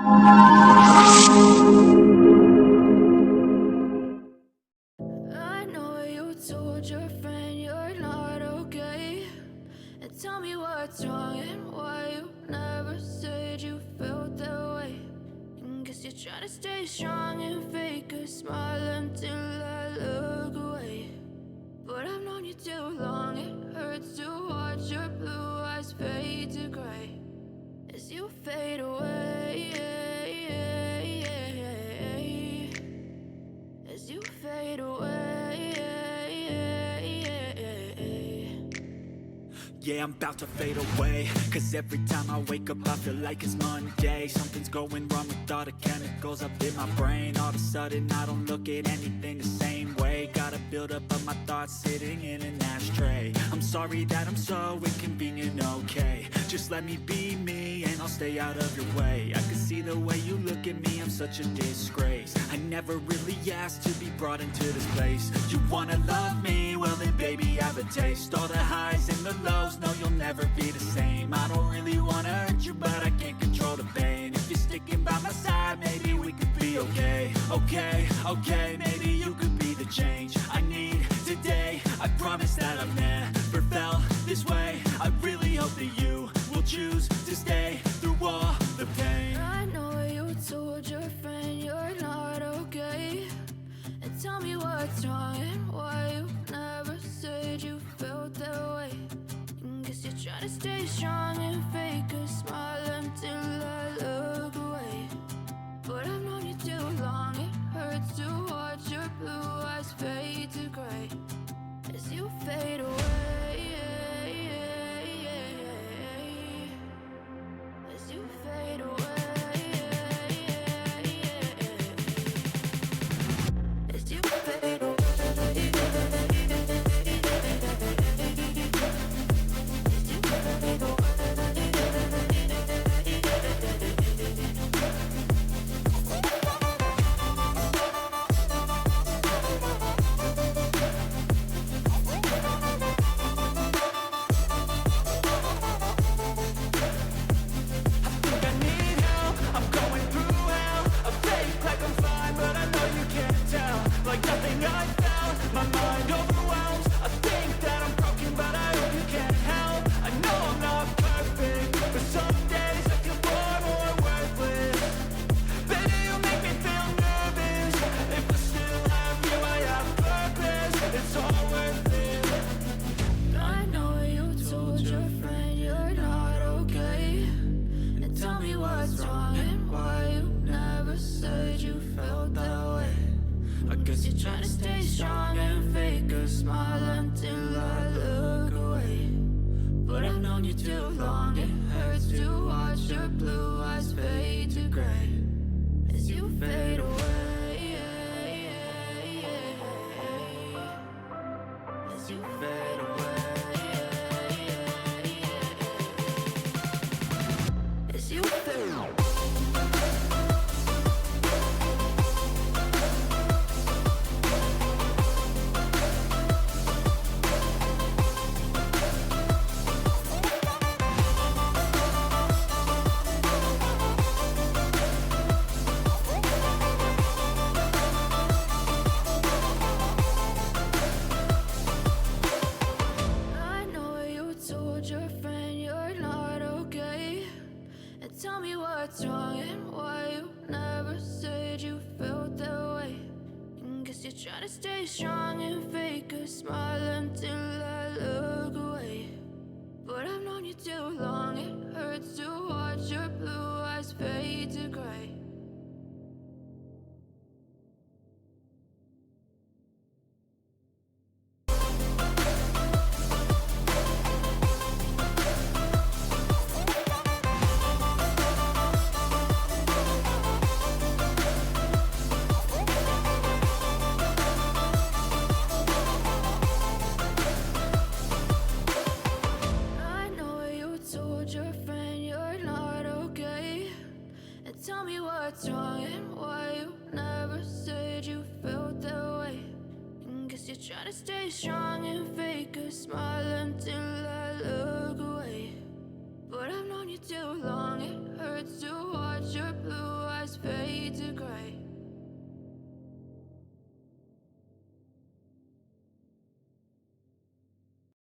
I know you told your friend you're not okay, and tell me what's wrong and why you never said you felt that way. And guess you're trying to stay strong and fake a smile until I look away. But I've known you too long, it hurts to watch your blue eyes fade to gray as you fade away, as you fade away. Yeah, I'm about to fade away, cause every time I wake up I feel like it's Monday. Something's going wrong with all the chemicals up in my brain. All of a sudden I don't look at anything the same way. Gotta build up of my thoughts sitting in an ashtray. I'm sorry that I'm so inconvenient, okay. Just let me be me and I'll stay out of your way. I can see the way you look at me, I'm such a disgrace. I never really asked to be brought into this place. You wanna love me? Well then baby have a taste. All the highs and the lows, no you'll never be the same. I don't really wanna hurt you but I can't control the pain. If you're sticking by my side maybe we could be okay. Okay, maybe you could be the change I need today. I promise that I've never felt this way. I really hope that you will choose to stay through all the pain. I know you told your friend you're not okay, and tell me what's wrong and why you never said you felt that way. And guess you're trying to stay strong and fake a smile until I look away. But I've known you too long, it hurts to watch your blue eyes fade to gray as you fade away, as you fade away, as you fade away. Trying to stay strong and fake a smile until I look away. But I've known you too long, it hurts to watch your blue eyes fade to gray as you fade away, as you fade away, as you fade away. Tell me what's wrong and why you never said you felt that way. And guess you're trying to stay strong and fake a smile until I look away. But I've known you too long, it hurts to watch your blue eyes fade to gray. Tell me what's wrong and why you never said you felt that way. And guess you're trying to stay strong and fake a smile until I look away. But I've known you too long, it hurts to watch your